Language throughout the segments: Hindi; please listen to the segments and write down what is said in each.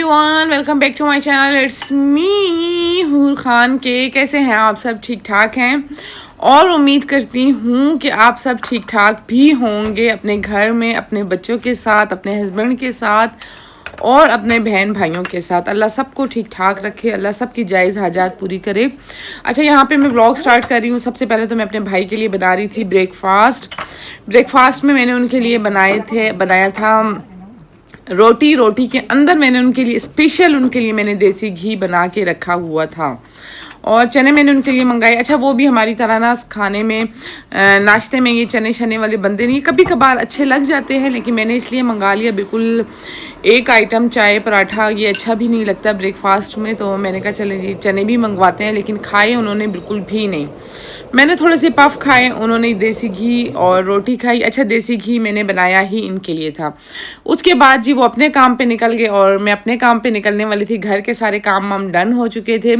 Everyone, welcome back to my channel. It's me Hoor Khan के। कैसे हैं आप सब? ठीक ठाक हैं और उम्मीद करती हूँ कि आप सब ठीक ठाक भी होंगे अपने घर में, अपने बच्चों के साथ, अपने हस्बैंड के साथ और अपने बहन भाइयों के साथ। अल्लाह सबको ठीक ठाक रखे, अल्लाह सबकी जायज़ हाजात पूरी करे। अच्छा, यहाँ पे मैं व्लॉग स्टार्ट कर रही हूँ। सबसे पहले तो मैं अपने भाई के लिए बना रही थी ब्रेकफास्ट में मैंने उनके लिए बनाया था रोटी के अंदर मैंने उनके लिए स्पेशल मैंने देसी घी बना के रखा हुआ था और चने मैंने उनके लिए मंगाए। अच्छा, वो भी हमारी तरह ना खाने में नाश्ते में ये चने शने वाले बनते नहीं, कभी कभार अच्छे लग जाते हैं, लेकिन मैंने इसलिए मंगा लिया बिल्कुल एक आइटम। चाय पराठा ये अच्छा भी नहीं लगता ब्रेकफास्ट में, तो मैंने कहा चले जी चने भी मंगवाते हैं। लेकिन खाए उन्होंने बिल्कुल भी नहीं। मैंने थोड़े से पफ खाए, उन्होंने देसी घी और रोटी खाई। अच्छा, देसी घी मैंने बनाया ही इनके लिए था। उसके बाद जी वो अपने काम पे निकल गए और मैं अपने काम पे निकलने वाली थी। घर के सारे काम हम डन हो चुके थे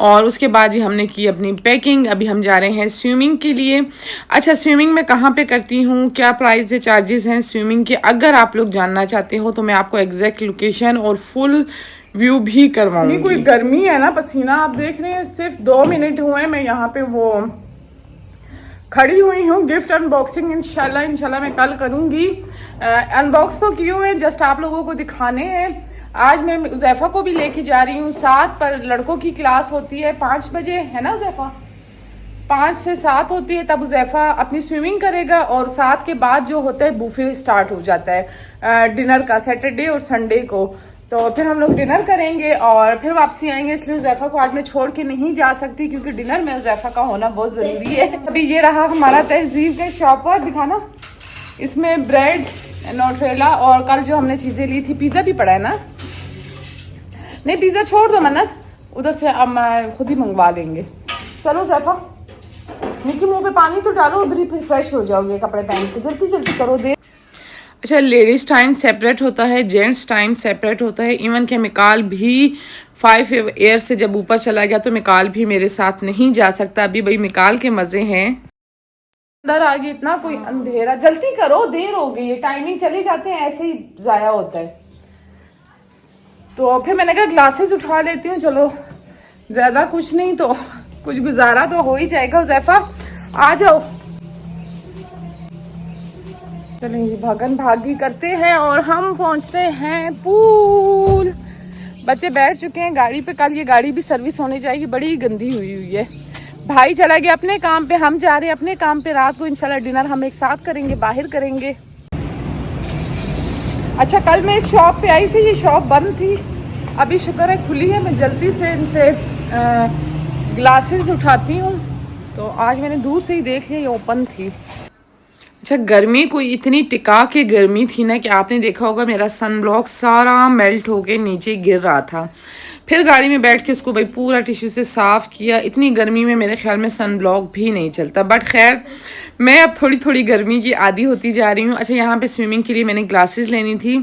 और उसके बाद जी हमने की अपनी पैकिंग। अभी हम जा रहे हैं स्विमिंग के लिए। अच्छा, स्विमिंग मैं कहाँ पे करती हूँ, क्या प्राइस है, चार्जेस हैं स्विमिंग के, अगर आप लोग जानना चाहते हो तो मैं आपको एग्जैक्ट लोकेशन और फुल व्यू भी करवाऊंगी। कोई गर्मी है ना, पसीना आप देख रहे हैं। सिर्फ 2 मिनट हुए मैं यहाँ पे वो खड़ी हुई हूँ। गिफ्ट अनबॉक्सिंग इंशाल्लाह मैं कल करूँगी। अनबॉक्स तो क्यों है, जस्ट आप लोगों को दिखाने हैं। आज मैं उज़ैफ़ा को भी लेके जा रही हूँ। 7 पर लड़कों की क्लास होती है, 5 बजे है ना उज़ैफ़ा, 5 से 7 होती है। तब उज़ैफ़ा अपनी स्विमिंग करेगा और 7 के बाद जो होता है बुफे स्टार्ट हो जाता है डिनर का, सैटरडे और संडे को। तो फिर हम लोग डिनर करेंगे और फिर वापसी आएंगे। इसलिए उज़ैफ़ा को आज मैं छोड़ के नहीं जा सकती क्योंकि डिनर में उज़ैफ़ा का होना बहुत ज़रूरी है। अभी ये रहा हमारा तहज़ीब का शॉपर, दिखाना। इसमें ब्रेड, नोटेला और कल जो हमने चीज़ें ली थी, पिज़्ज़ा भी पड़ा है ना। नहीं, पिज़्ज़ा छोड़ दो मन्नत, उधर से अब मैं खुद ही मंगवा लेंगे। चलो उज़ैफ़ा, निकी मुँह पे पानी तो डालो, उधर ही फिर फ्रेश हो जाओगे कपड़े पहन के। जल्दी जल्दी करो दे। अच्छा, लेडीज़ टाइम सेपरेट होता है, जेंट्स टाइम सेपरेट होता है। इवन के मिकाल भी 5 ईयर से जब ऊपर चला गया तो मिकाल भी मेरे साथ नहीं जा सकता। अभी भाई मिकाल के मज़े हैं। अंदर आ गई, इतना कोई अंधेरा, जल्दी करो, देर हो गई है। टाइमिंग चले जाते हैं, ऐसे ही ज़ाया होता है। तो फिर मैंने कहा ग्लासेस उठा लेती हूँ। चलो, ज़्यादा कुछ नहीं तो कुछ गुजारा तो हो ही जाएगा। उज़ैफ़ा आ जाओ। चलेंगे, भागन भागी करते हैं और हम पहुंचते हैं पूल। बच्चे बैठ चुके हैं गाड़ी पे। कल ये गाड़ी भी सर्विस होने जाएगी, बड़ी गंदी हुई है। भाई चला गया अपने काम पे, हम जा रहे हैं अपने काम पे। रात को इंशाल्लाह डिनर हम एक साथ करेंगे, बाहर करेंगे। अच्छा, कल मैं इस शॉप पे आई थी, ये शॉप बंद थी, अभी शुक्र है खुली है। मैं जल्दी से इनसे ग्लासेस उठाती हूँ। तो आज मैंने दूर से ही देख लिया, ये ओपन थी। अच्छा, गर्मी कोई इतनी टिका के गर्मी थी ना कि आपने देखा होगा मेरा सन ब्लॉक सारा मेल्ट होके नीचे गिर रहा था। फिर गाड़ी में बैठ के उसको भाई पूरा टिश्यू से साफ़ किया। इतनी गर्मी में मेरे ख्याल में सन ब्लॉक भी नहीं चलता, बट खैर मैं अब थोड़ी थोड़ी गर्मी की आदी होती जा रही हूँ। अच्छा, यहाँ पे स्विमिंग के लिए मैंने ग्लासेस लेनी थी।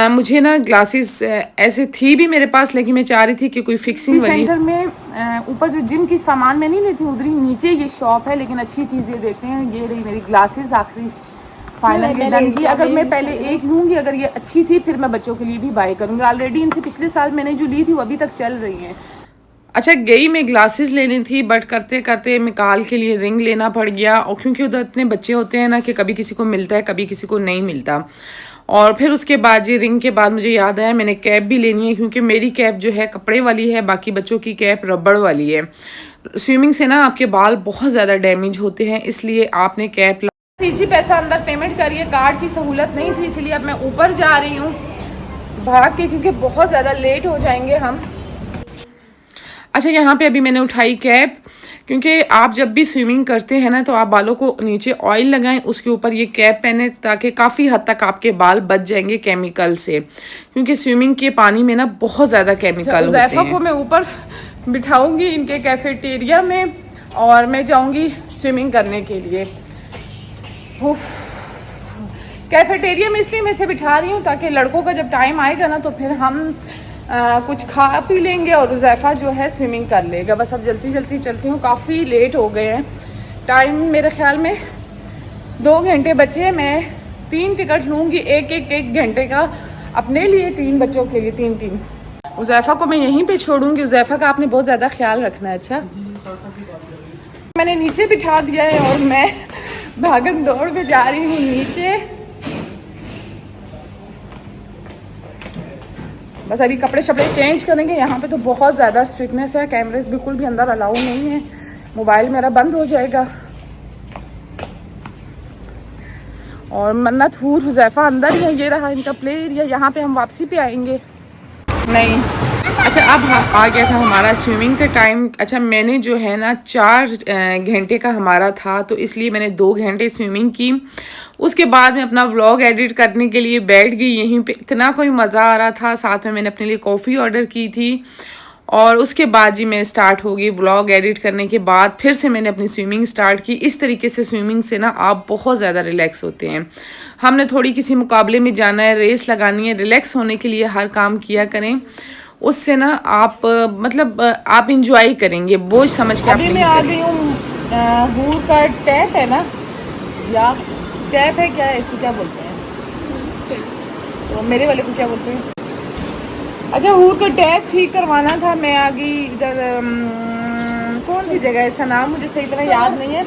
मुझे ना ग्लासेस ऐसे थी भी मेरे पास, लेकिन मैं चाह रही थी कि कोई फिक्सिंग वाली। सेंटर में ऊपर जो जिम की सामान मैं नहीं लेती, उधर ही नीचे ये शॉप है, लेकिन अच्छी चीज़ें देते हैं। ये रही मेरी ग्लासेस, आखिरी फाइनल डन की। अगर मैं पहले एक लूँगी, अगर ये अच्छी थी फिर मैं बच्चों के लिए भी बाय करूँगी। ऑलरेडी इनसे पिछले साल मैंने जो ली थी वो अभी तक चल रही हैं। अच्छा, गई मैं ग्लासेस लेनी थी, बट करते करते मिकाल के लिए रिंग लेना पड़ गया। और क्योंकि उधर इतने बच्चे होते हैं ना कि कभी किसी को मिलता है, कभी किसी को नहीं मिलता। और फिर उसके बाद ये रिंग के बाद मुझे याद आया मैंने कैप भी लेनी है, क्योंकि मेरी कैप जो है कपड़े वाली है, बाकी बच्चों की कैप रबड़ वाली है। स्विमिंग से ना आपके बाल बहुत ज़्यादा डैमेज होते हैं, इसलिए आपने कैप इसी पैसा अंदर पेमेंट करिए। कार्ड की सहूलत नहीं थी, इसलिए अब मैं ऊपर जा रही हूँ भाग के, क्योंकि बहुत ज़्यादा लेट हो जाएंगे हम। अच्छा, यहाँ पे अभी मैंने उठाई कैप, क्योंकि आप जब भी स्विमिंग करते हैं ना तो आप बालों को नीचे ऑयल लगाएं, उसके ऊपर ये कैप पहने, ताकि काफ़ी हद तक आपके बाल बच जाएंगे केमिकल से, क्योंकि स्विमिंग के पानी में ना बहुत ज़्यादा केमिकल होते हैं। उज़ैफ़ा को मैं ऊपर बिठाऊंगी इनके कैफेटेरिया में और मैं जाऊंगी स्विमिंग करने के लिए। कैफेटेरिया में इसलिए मैं इसे बिठा रही हूँ ताकि लड़कों का जब टाइम आएगा ना तो फिर हम कुछ खा पी लेंगे और उज़ैफ़ा जो है स्विमिंग कर लेगा। बस अब जल्दी जल्दी चलती हूँ, काफ़ी लेट हो गए हैं। टाइम मेरे ख्याल में 2 घंटे बचे हैं। मैं 3 टिकट लूँगी, एक घंटे का अपने लिए 3 बच्चों के लिए 3-3। उज़ैफ़ा को मैं यहीं पे छोड़ूंगी। उज़ैफ़ा का आपने बहुत ज़्यादा ख्याल रखना है। अच्छा, मैंने नीचे बिठा दिया है और मैं भागन दौड़ में जा रही हूँ नीचे। बस अभी कपड़े शपड़े चेंज करेंगे। यहाँ पे तो बहुत ज़्यादा स्ट्रिक्टनेस है, कैमरेज बिल्कुल भी अंदर अलाउ नहीं है, मोबाइल मेरा बंद हो जाएगा। और मन्नत हूर हुज़ैफ़ा अंदर ही है, ये रहा इनका प्ले एरिया। यहाँ पे हम वापसी पे आएंगे। नहीं, अच्छा अब आ गया था हमारा स्विमिंग का टाइम। अच्छा, मैंने जो है ना 4 घंटे का हमारा था, तो इसलिए मैंने 2 घंटे स्विमिंग की। उसके बाद मैं अपना व्लॉग एडिट करने के लिए बैठ गई यहीं पे। इतना कोई मज़ा आ रहा था, साथ में मैंने अपने लिए कॉफ़ी ऑर्डर की थी। और उसके बाद जी मैं स्टार्ट हो गई व्लॉग एडिट करने के बाद। फिर से मैंने अपनी स्विमिंग स्टार्ट की। इस तरीके से स्विमिंग से ना आप बहुत ज़्यादा रिलैक्स होते हैं। हमने थोड़ी किसी मुकाबले में जाना है, रेस लगानी है, रिलैक्स होने के लिए हर काम किया करें। उससे ना आप मतलब आप इंजॉय करेंगे, बोझ समझ के। अभी मैं आ गई हूँ हूर का टैप है ना, या टैप है क्या है, इसको क्या बोलते हैं, तो मेरे वाले को क्या बोलते हैं। अच्छा, हूर का टैप ठीक करवाना था। मैं आ गई इधर, कौन सी जगह है, इसका नाम मुझे सही तरह याद नहीं है,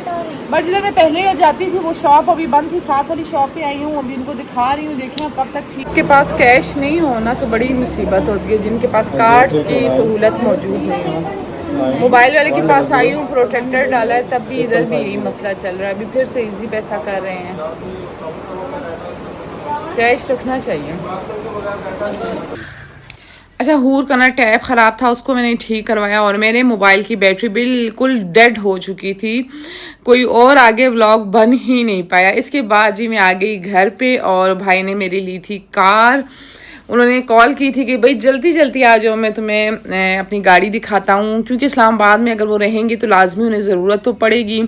बट जिधर मैं पहले जाती थी वो शॉप अभी बंद थी। साथ वाली शॉप पे आई हूँ, अभी इनको दिखा रही हूँ, देखें अब कब तक ठीक। के पास कैश नहीं हो ना तो बड़ी मुसीबत होती है, जिनके पास कार्ड की सहूलत मौजूद नहीं हो। मोबाइल वाले के पास आई हूँ, प्रोटेक्टर डाला है, तब भी इधर भी यही मसला चल रहा है। अभी फिर से इजी पैसा कर रहे हैं। कैश रखना चाहिए। अच्छा, हूर का ना टैप ख़राब था, उसको मैंने ठीक करवाया और मेरे मोबाइल की बैटरी बिल्कुल डेड हो चुकी थी। कोई और आगे व्लॉग बन ही नहीं पाया। इसके बाद जी मैं आ गई घर पे और भाई ने मेरी ली थी कार। उन्होंने कॉल की थी कि भाई जल्दी जल्दी आ जाओ, मैं तुम्हें अपनी गाड़ी दिखाता हूँ, क्योंकि इस्लामाबाद में अगर वो रहेंगे तो लाजमी उन्हें ज़रूरत तो पड़ेगी।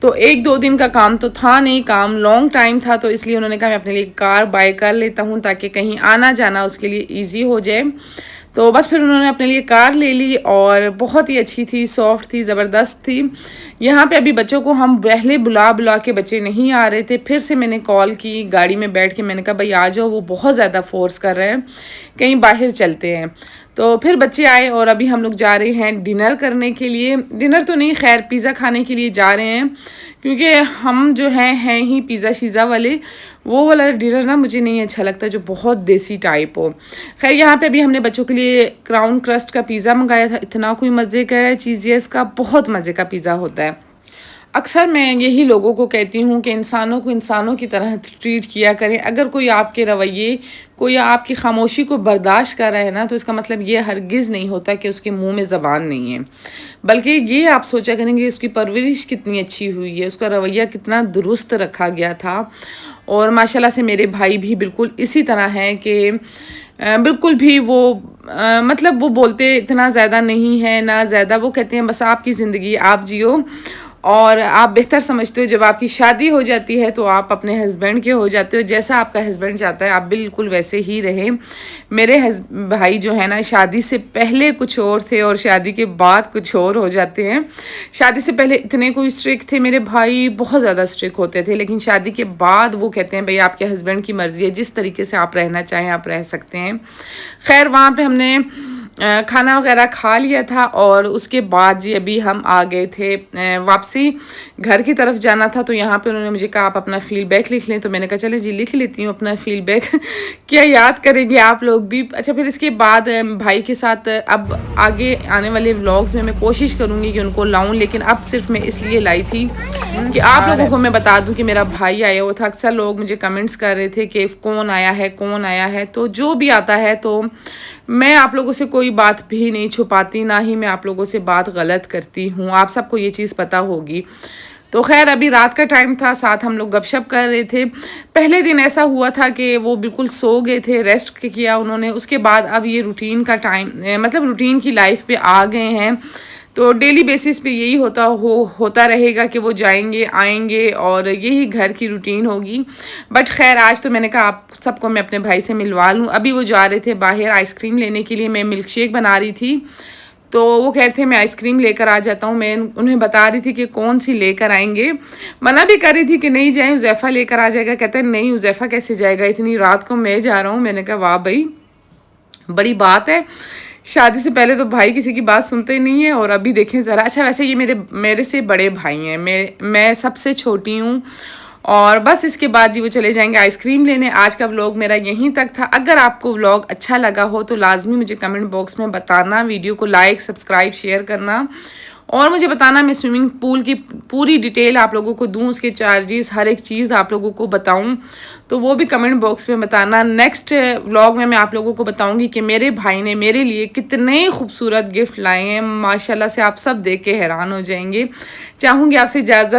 तो 1-2 दिन का काम तो था नहीं, काम लॉन्ग टाइम था, तो इसलिए उन्होंने कहा मैं अपने लिए कार बाय कर लेता हूँ ताकि कहीं आना जाना उसके लिए इजी हो जाए। तो बस फिर उन्होंने अपने लिए कार ले ली और बहुत ही अच्छी थी, सॉफ्ट थी, ज़बरदस्त थी। यहाँ पे अभी बच्चों को हम पहले बुला बुला के बच्चे नहीं आ रहे थे, फिर से मैंने कॉल की, गाड़ी में बैठ के मैंने कहा भाई आ जाओ, वो बहुत ज़्यादा फोर्स कर रहे हैं, कहीं बाहर चलते हैं। तो फिर बच्चे आए और अभी हम लोग जा रहे हैं डिनर करने के लिए। डिनर तो नहीं, खैर पिज़्ज़ा खाने के लिए जा रहे हैं, क्योंकि हम जो हैं ही पिज़्ज़ा शीज़ा वाले। वो वाला डिनर ना मुझे नहीं अच्छा लगता जो बहुत देसी टाइप हो। खैर यहाँ पे अभी हमने बच्चों के लिए क्राउन क्रस्ट का पिज़्ज़ा मंगाया था। इतना कोई मज़े का है, चीज़ियस का बहुत मज़े का पिज़्ज़ा होता है। अक्सर मैं यही लोगों को कहती हूँ कि इंसानों को इंसानों की तरह ट्रीट किया करें। अगर कोई आपके रवैये, कोई आपकी खामोशी को बर्दाश्त कर रहा है ना, तो इसका मतलब ये हरगिज़ नहीं होता कि उसके मुंह में ज़बान नहीं है, बल्कि ये आप सोचा करेंगे उसकी परवरिश कितनी अच्छी हुई है, उसका रवैया कितना दुरुस्त रखा गया था। और माशाल्लाह से मेरे भाई भी बिल्कुल इसी तरह हैं कि बिल्कुल भी वो मतलब वो बोलते इतना ज़्यादा नहीं है ना ज़्यादा, वो कहते हैं बस आपकी ज़िंदगी आप जियो और आप बेहतर समझते हो। जब आपकी शादी हो जाती है तो आप अपने हस्बैंड के हो जाते हो, जैसा आपका हस्बैंड चाहता है आप बिल्कुल वैसे ही रहे। मेरे भाई जो है ना, शादी से पहले कुछ और थे और शादी के बाद कुछ और हो जाते हैं। शादी से पहले इतने कोई स्ट्रिक्ट थे मेरे भाई, बहुत ज़्यादा स्ट्रिक्ट होते थे, लेकिन शादी के बाद वो कहते हैं भाई आपके हस्बैंड की मर्ज़ी है, जिस तरीके से आप रहना चाहें आप रह सकते हैं। खैर वहाँ पर हमने खाना वगैरह खा लिया था और उसके बाद जी अभी हम आ गए थे वापसी, घर की तरफ जाना था। तो यहाँ पे उन्होंने मुझे कहा आप अपना फीडबैक लिख लें, तो मैंने कहा चले जी लिख लेती हूँ अपना फीडबैक क्या याद करेंगे आप लोग भी। अच्छा, फिर इसके बाद भाई के साथ अब आगे आने वाले व्लॉग्स में मैं कोशिश करूँगी कि उनको लाऊँ, लेकिन अब सिर्फ मैं इसलिए लाई थी कि आप लोगों को मैं बता दूँ कि मेरा भाई आया हुआ था। अक्सर लोग मुझे कमेंट्स कर रहे थे कि कौन आया है कौन आया है, तो जो भी आता है तो मैं आप लोगों से कोई बात भी नहीं छुपाती, ना ही मैं आप लोगों से बात गलत करती हूँ, आप सबको ये चीज़ पता होगी। तो खैर अभी रात का टाइम था, साथ हम लोग गपशप कर रहे थे। पहले दिन ऐसा हुआ था कि वो बिल्कुल सो गए थे, रेस्ट किया उन्होंने। उसके बाद अब ये रूटीन का टाइम मतलब रूटीन की लाइफ पे आ गए हैं, तो डेली बेसिस पे यही होता रहेगा कि वो जाएंगे आएंगे और यही घर की रूटीन होगी। बट खैर आज तो मैंने कहा आप सबको मैं अपने भाई से मिलवा लूँ। अभी वो जा रहे थे बाहर आइसक्रीम लेने के लिए, मैं मिल्क शेक बना रही थी, तो वो कह रहे थे मैं आइसक्रीम लेकर आ जाता हूँ। मैं उन्हें बता रही थी कि कौन सी लेकर आएंगे, मना भी कर रही थी कि नहीं जाएं, हुज़ैफ़ा लेकर आ जाएगा। कहते हैं नहीं हुज़ैफ़ा कैसे जाएगा, इतनी रात को मैं जा रहा हूँ। मैंने कहा वाह भाई, बड़ी बात है। शादी से पहले तो भाई किसी की बात सुनते ही नहीं है, और अभी देखें ज़रा। अच्छा वैसे ये मेरे से बड़े भाई हैं, मैं सबसे छोटी हूँ। और बस इसके बाद जी वो चले जाएंगे आइसक्रीम लेने। आज का व्लॉग मेरा यहीं तक था। अगर आपको व्लॉग अच्छा लगा हो तो लाजमी मुझे कमेंट बॉक्स में बताना, वीडियो को लाइक सब्सक्राइब शेयर करना, और मुझे बताना मैं स्विमिंग पूल की पूरी डिटेल आप लोगों को दूँ, उसके चार्जेस हर एक चीज़ आप लोगों को बताऊँ, तो वो भी कमेंट बॉक्स में बताना। नेक्स्ट व्लॉग में मैं आप लोगों को बताऊंगी कि मेरे भाई ने मेरे लिए कितने खूबसूरत गिफ्ट लाए हैं। माशाल्लाह से आप सब देख के हैरान हो जाएंगे। चाहूँगी आपसे इजाज़त।